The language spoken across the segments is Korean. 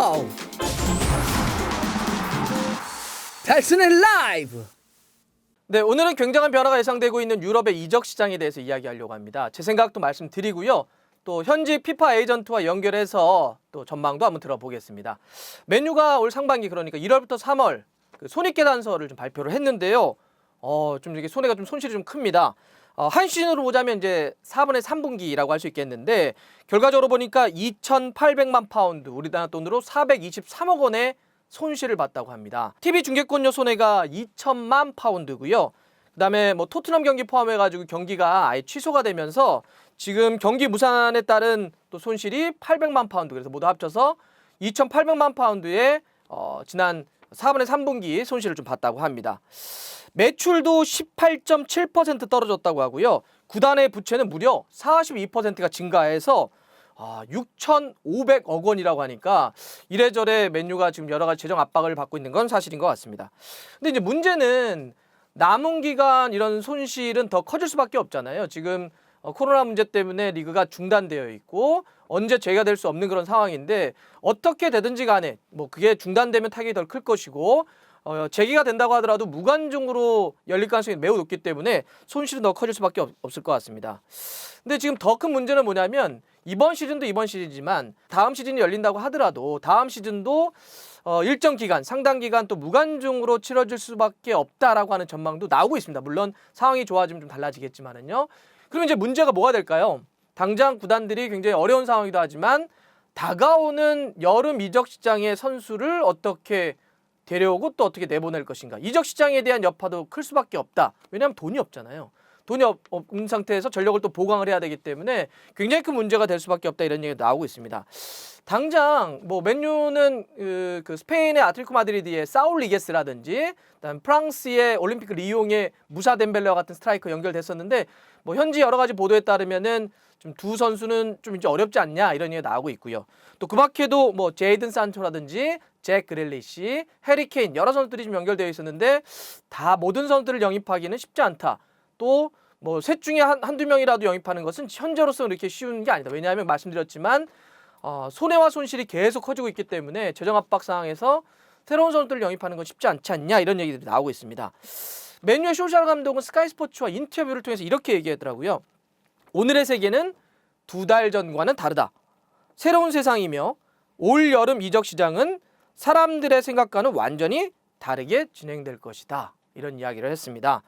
와우! 달슨의 라이브! 네, 오늘은 굉장한 변화가 예상되고 있는 유럽의 이적 시장에 대해서 이야기하려고 합니다. 제 생각도 말씀드리고요. 또 현지 피파 에이전트와 연결해서 또 전망도 한번 들어보겠습니다. 맨유가 올 상반기 그러니까 1월부터 3월 그 손익계 단서를 좀 발표를 했는데요. 좀 이게 손해가 좀 손실이 좀 큽니다. 한 시즌으로 보자면 이제 4분의 3분기라고 할 수 있겠는데 결과적으로 보니까 2,800만 파운드, 우리나라 돈으로 423억 원의 손실을 봤다고 합니다. TV 중계권료 손해가 2천만 파운드고요. 그다음에 뭐 토트넘 경기 포함해가지고 경기가 아예 취소가 되면서 지금 경기 무산에 따른 또 손실이 800만 파운드, 그래서 모두 합쳐서 2,800만 파운드의 지난 4분의 3분기 손실을 좀 봤다고 합니다. 매출도 18.7% 떨어졌다고 하고요. 구단의 부채는 무려 42%가 증가해서 6,500억 원이라고 하니까 이래저래 맨유가 지금 여러 가지 재정 압박을 받고 있는 건 사실인 것 같습니다. 근데 이제 문제는 남은 기간 이런 손실은 더 커질 수밖에 없잖아요. 지금 코로나 문제 때문에 리그가 중단되어 있고 언제 재개가 될 수 없는 그런 상황인데 어떻게 되든지 간에 뭐 그게 중단되면 타격이 더 클 것이고 재개가 된다고 하더라도 무관중으로 열릴 가능성이 매우 높기 때문에 손실은 더 커질 수밖에 없을 것 같습니다. 근데 지금 더 큰 문제는 뭐냐면 이번 시즌도 이번 시즌이지만 다음 시즌이 열린다고 하더라도 다음 시즌도 일정 기간, 상당 기간 또 무관중으로 치러질 수밖에 없다라고 하는 전망도 나오고 있습니다. 물론 상황이 좋아지면 좀 달라지겠지만은요. 그러면 이제 문제가 뭐가 될까요? 당장 구단들이 굉장히 어려운 상황이기도 하지만 다가오는 여름 이적 시장의 선수를 어떻게 데려오고 또 어떻게 내보낼 것인가. 이적 시장에 대한 여파도 클 수밖에 없다. 왜냐하면 돈이 없잖아요. 돈이 없는 상태에서 전력을 또 보강을 해야 되기 때문에 굉장히 큰 문제가 될 수밖에 없다, 이런 얘기가 나오고 있습니다. 당장 뭐 맨유는 그 스페인의 아틀레티코 마드리드의 사울 리게스라든지 그다음 프랑스의 올림픽 리옹의 무사 덴벨레와 같은 스트라이커 연결됐었는데 뭐 현지 여러 가지 보도에 따르면은 좀 두 선수는 좀 이제 어렵지 않냐, 이런 얘기가 나오고 있고요. 또 그 밖에도 뭐 제이든 산초라든지 잭 그릴리시, 해리 케인 여러 선수들이 좀 연결되어 있었는데 다 모든 선수들을 영입하기는 쉽지 않다. 또 뭐 셋 중에 한두 명이라도 영입하는 것은 현재로서는 이렇게 쉬운 게 아니다. 왜냐하면 말씀드렸지만 손해와 손실이 계속 커지고 있기 때문에 재정 압박 상황에서 새로운 선수들을 영입하는 건 쉽지 않지 않냐, 이런 얘기들이 나오고 있습니다. 맨유의 쇼샤르 감독은 스카이 스포츠와 인터뷰를 통해서 이렇게 얘기하더라고요. 오늘의 세계는 두 달 전과는 다르다. 새로운 세상이며 올 여름 이적 시장은 사람들의 생각과는 완전히 다르게 진행될 것이다. 이런 이야기를 했습니다.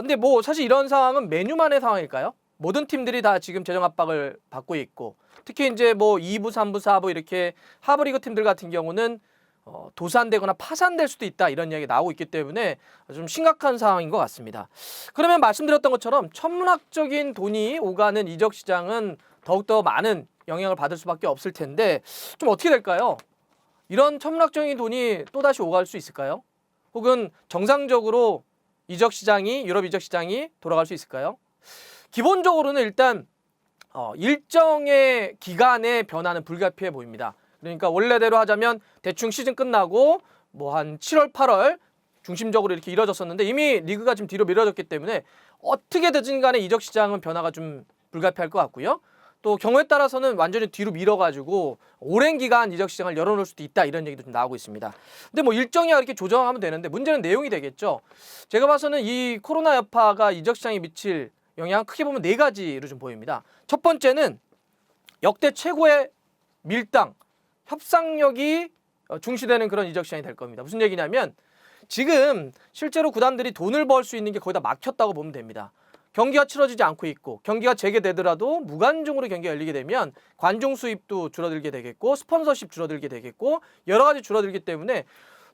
근데 뭐 사실 이런 상황은 맨유만의 상황일까요? 모든 팀들이 다 지금 재정 압박을 받고 있고 특히 이제 뭐 2부, 3부, 4부 이렇게 하브리그 팀들 같은 경우는 도산되거나 파산될 수도 있다, 이런 이야기가 나오고 있기 때문에 좀 심각한 상황인 것 같습니다. 그러면 말씀드렸던 것처럼 천문학적인 돈이 오가는 이적 시장은 더욱더 많은 영향을 받을 수밖에 없을 텐데 좀 어떻게 될까요? 이런 천문학적인 돈이 또다시 오갈 수 있을까요? 혹은 정상적으로 이적 시장이, 유럽 이적 시장이 돌아갈 수 있을까요? 기본적으로는 일단 일정의 기간의 변화는 불가피해 보입니다. 그러니까 원래대로 하자면 대충 시즌 끝나고 뭐 한 7월, 8월 중심적으로 이렇게 이뤄졌었는데 이미 리그가 지금 뒤로 미뤄졌기 때문에 어떻게 되든 간에 이적 시장은 변화가 좀 불가피할 것 같고요. 또 경우에 따라서는 완전히 뒤로 밀어가지고 오랜 기간 이적 시장을 열어놓을 수도 있다, 이런 얘기도 좀 나오고 있습니다. 근데 뭐 일정이야 이렇게 조정하면 되는데 문제는 내용이 되겠죠. 제가 봐서는 이 코로나 여파가 이적 시장에 미칠 영향 크게 보면 네 가지로 좀 보입니다. 첫 번째는 역대 최고의 밀당, 협상력이 중시되는 그런 이적 시장이 될 겁니다. 무슨 얘기냐면 지금 실제로 구단들이 돈을 벌 수 있는 게 거의 다 막혔다고 보면 됩니다. 경기가 치러지지 않고 있고 경기가 재개되더라도 무관중으로 경기가 열리게 되면 관중 수입도 줄어들게 되겠고 스폰서십 줄어들게 되겠고 여러 가지 줄어들기 때문에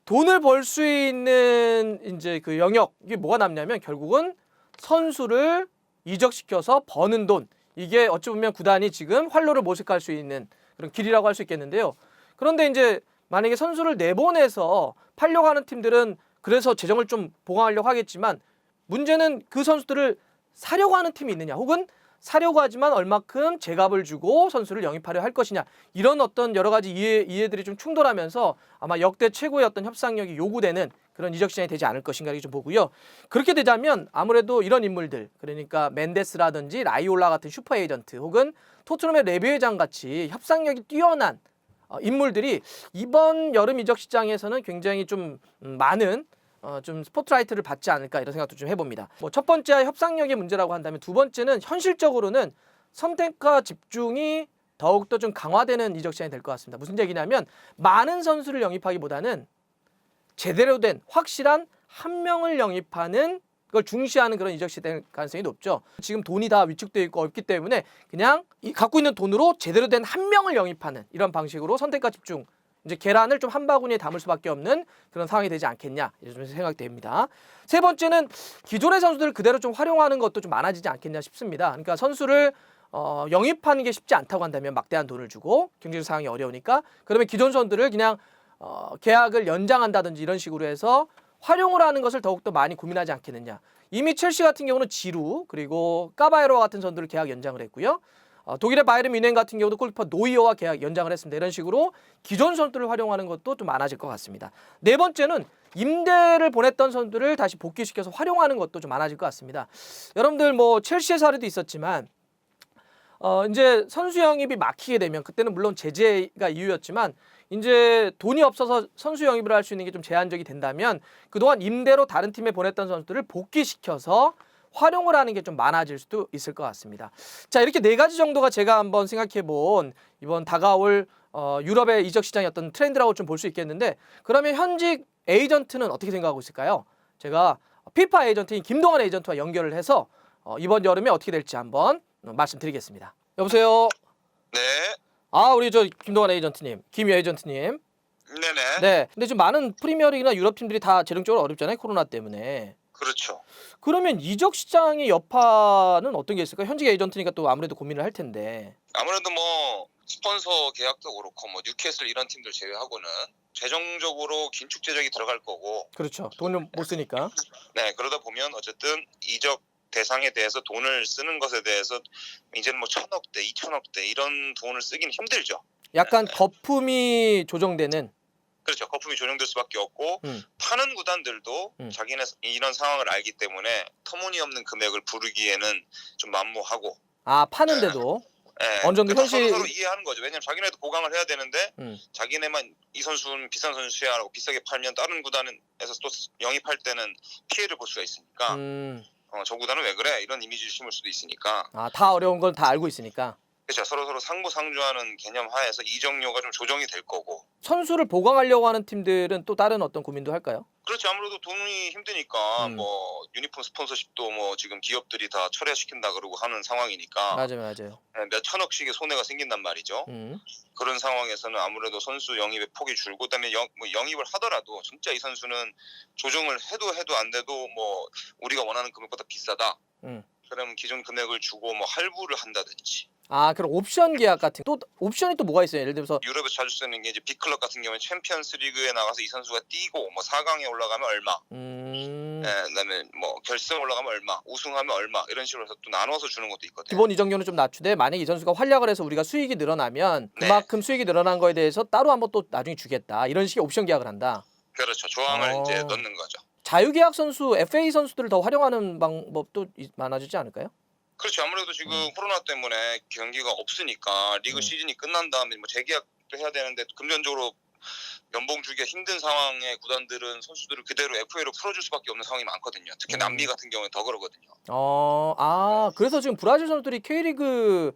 돈을 벌 수 있는 이제 그 영역, 이게 뭐가 남냐면 결국은 선수를 이적시켜서 버는 돈, 이게 어찌 보면 구단이 지금 활로를 모색할 수 있는 그런 길이라고 할 수 있겠는데요. 그런데 이제 만약에 선수를 내보내서 팔려고 하는 팀들은 그래서 재정을 좀 보강하려고 하겠지만 문제는 그 선수들을 사려고 하는 팀이 있느냐, 혹은 사려고 하지만 얼마큼 제값을 주고 선수를 영입하려 할 것이냐, 이런 어떤 여러 가지 이해들이 좀 충돌하면서 아마 역대 최고의 어떤 협상력이 요구되는 그런 이적 시장이 되지 않을 것인가 좀 보고요. 그렇게 되자면 아무래도 이런 인물들, 그러니까 멘데스라든지 라이올라 같은 슈퍼 에이전트, 혹은 토트넘의 레비 회장 같이 협상력이 뛰어난 인물들이 이번 여름 이적 시장에서는 굉장히 좀 많은 좀 스포트라이트를 받지 않을까 이런 생각도 좀 해봅니다. 뭐 첫 번째 협상력의 문제라고 한다면 두 번째는 현실적으로는 선택과 집중이 더욱더 좀 강화되는 이적 시장이 될 것 같습니다. 무슨 얘기냐면 많은 선수를 영입하기보다는 제대로 된 확실한 한 명을 영입하는 걸 중시하는 그런 이적 시대 가능성이 높죠. 지금 돈이 다 위축되어 있고 없기 때문에 그냥 갖고 있는 돈으로 제대로 된 한 명을 영입하는 이런 방식으로 선택과 집중, 이제 계란을 좀 한 바구니에 담을 수밖에 없는 그런 상황이 되지 않겠냐 이런 생각됩니다. 세 번째는 기존의 선수들을 그대로 좀 활용하는 것도 좀 많아지지 않겠냐 싶습니다. 그러니까 선수를 영입하는 게 쉽지 않다고 한다면 막대한 돈을 주고 경제적 상황이 어려우니까 그러면 기존 선수들을 그냥 계약을 연장한다든지 이런 식으로 해서 활용을 하는 것을 더욱더 많이 고민하지 않겠느냐. 이미 첼시 같은 경우는 지루 그리고 까바에로와 같은 선수들을 계약 연장을 했고요. 독일의 바이에른 뮌헨 같은 경우도 골키퍼 노이어와 계약 연장을 했습니다. 이런 식으로 기존 선수들을 활용하는 것도 좀 많아질 것 같습니다. 네 번째는 임대를 보냈던 선수들을 다시 복귀시켜서 활용하는 것도 좀 많아질 것 같습니다. 여러분들 뭐 첼시의 사례도 있었지만 이제 선수 영입이 막히게 되면 그때는 물론 제재가 이유였지만 이제 돈이 없어서 선수 영입을 할 수 있는 게 좀 제한적이 된다면 그동안 임대로 다른 팀에 보냈던 선수들을 복귀시켜서 활용을 하는 게 좀 많아질 수도 있을 것 같습니다. 자, 이렇게 네 가지 정도가 제가 한번 생각해 본 이번 다가올 유럽의 이적 시장의 어떤 트렌드라고 좀 볼 수 있겠는데 그러면 현직 에이전트는 어떻게 생각하고 있을까요? 제가 피파 에이전트인 김동환 에이전트와 연결을 해서 이번 여름에 어떻게 될지 한번 말씀드리겠습니다. 여보세요? 네. 우리 저 김동환 에이전트님, 김 에이전트님. 네네. 네. 근데 지금 많은 프리미어리그나 유럽 팀들이 다 재정적으로 어렵잖아요. 코로나 때문에. 그렇죠. 그러면 이적 시장의 여파는 어떤 게 있을까요? 현직 에이전트니까 또 아무래도 고민을 할 텐데. 아무래도 뭐 스폰서 계약도 그렇고 뭐 뉴캐슬 이런 팀들 제외하고는 재정적으로 긴축 재정이 들어갈 거고. 그렇죠. 돈을 못 쓰니까. 네. 그러다 보면 어쨌든 이적 대상에 대해서 돈을 쓰는 것에 대해서 이제는 뭐 1,000억대, 2,000억대 이런 돈을 쓰긴 힘들죠. 약간 거품이 조정되는. 그렇죠. 거품이 조정될 수밖에 없고 음. 파는 구단들도 자기네 이런 상황을 알기 때문에 터무니없는 금액을 부르기에는 좀 만무하고. 파는데도 네. 어느 정도 현실 서로 이해하는 거죠. 왜냐면 자기네도 보강을 해야 되는데 자기네만 이 선수는 비싼 선수야라고 비싸게 팔면 다른 구단에서 또 영입할 때는 피해를 볼 수가 있으니까 저 구단은 왜 그래? 이런 이미지를 심을 수도 있으니까. 다 어려운 걸 다 알고 있으니까. 그렇죠. 서로 상부상조하는 개념 하에서 이적료가 좀 조정이 될 거고. 선수를 보강하려고 하는 팀들은 또 다른 어떤 고민도 할까요? 그렇죠. 아무래도 돈이 힘드니까 뭐 유니폼 스폰서십도 뭐 지금 기업들이 다 철회시킨다 그러고 하는 상황이니까. 맞아요. 몇 천억씩의 손해가 생긴단 말이죠. 그런 상황에서는 아무래도 선수 영입의 폭이 줄고 그다음에 영입을 하더라도 진짜 이 선수는 조정을 해도 안 돼도 뭐 우리가 원하는 금액보다 비싸다. 그러면 기존 금액을 주고 뭐 할부를 한다든지. 그럼 옵션 계약 같은 또 옵션이 또 뭐가 있어요? 예를 들어서 유럽에서 자주 쓰는 게 이제 빅클럽 같은 경우는 챔피언스 리그에 나가서 이 선수가 뛰고 뭐 4강에 올라가면 얼마. 그다음에 뭐 결승 올라가면 얼마, 우승하면 얼마 이런 식으로 해서 또 나눠서 주는 것도 있거든요. 기본 이적료는 좀 낮추되 만약에 이 선수가 활약을 해서 우리가 수익이 늘어나면 그만큼 수익이 늘어난 거에 대해서 따로 한번 또 나중에 주겠다. 이런 식의 옵션 계약을 한다. 그렇죠. 조항을 이제 넣는 거죠. 자유계약 선수, FA 선수들을 더 활용하는 방법도 많아지지 않을까요? 그렇죠. 아무래도 지금 코로나 때문에 경기가 없으니까 리그 시즌이 끝난 다음에 뭐 재계약도 해야 되는데 금전적으로 연봉 주기가 힘든 상황에 구단들은 선수들을 그대로 FA로 풀어줄 수밖에 없는 상황이 많거든요. 특히 남미 같은 경우는 더 그러거든요. 그래서 지금 브라질 선수들이 K리그를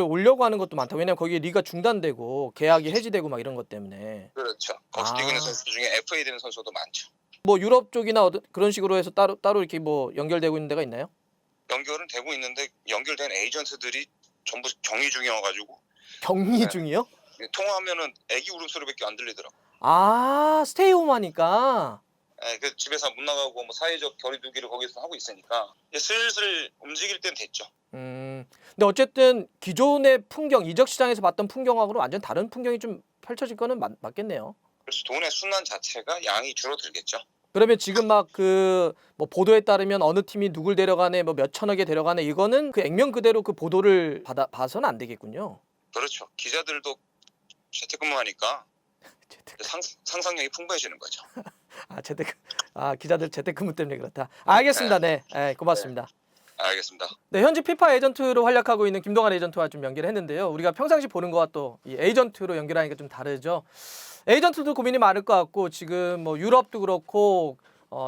오려고 하는 것도 많다. 왜냐면 거기에 리가 중단되고 계약이 해지되고 막 이런 것 때문에. 그렇죠. 거기서 뛰고 있는 선수 중에 FA 되는 선수도 많죠. 뭐 유럽 쪽이나 그런 식으로 해서 따로 이렇게 뭐 연결되고 있는 데가 있나요? 연결은 되고 있는데 연결된 에이전트들이 전부 격리 중이어가지고. 격리 중이요? 통화하면은 애기 울음소리밖에 안 들리더라고. 스테이홈 하니까. 그 집에서 못 나가고 뭐 사회적 거리두기를 거기서 하고 있으니까 이제 슬슬 움직일 땐 됐죠. 근데 어쨌든 기존의 풍경, 이적 시장에서 봤던 풍경하고는 완전 다른 풍경이 좀 펼쳐질 거는 맞겠네요. 그래서 돈의 순환 자체가 양이 줄어들겠죠. 그러면 지금 막 뭐 보도에 따르면 어느 팀이 누굴 데려가네, 뭐 몇 천억에 데려가네, 이거는 그 액면 그대로 그 보도를 봐서는 안 되겠군요. 그렇죠. 기자들도 재택근무하니까 상상력이 풍부해지는 거죠. 기자들 재택근무 때문에 그렇다. 알겠습니다. 네, 고맙습니다. 알겠습니다. 네, 현지 피파 에이전트로 활약하고 있는 김동환 에이전트와 좀 연결을 했는데요. 우리가 평상시 보는 거와 또 이 에이전트로 연결하니까 좀 다르죠. 에이전트도 고민이 많을 것 같고 지금 뭐 유럽도 그렇고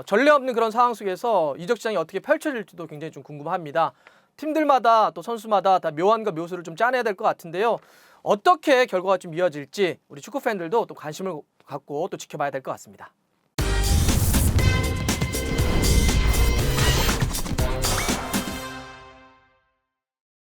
전례 없는 그런 상황 속에서 이적 시장이 어떻게 펼쳐질지도 굉장히 좀 궁금합니다. 팀들마다 또 선수마다 다 묘안과 묘수를 좀 짜내야 될 것 같은데요. 어떻게 결과가 좀 이어질지 우리 축구 팬들도 또 관심을 갖고 또 지켜봐야 될 것 같습니다.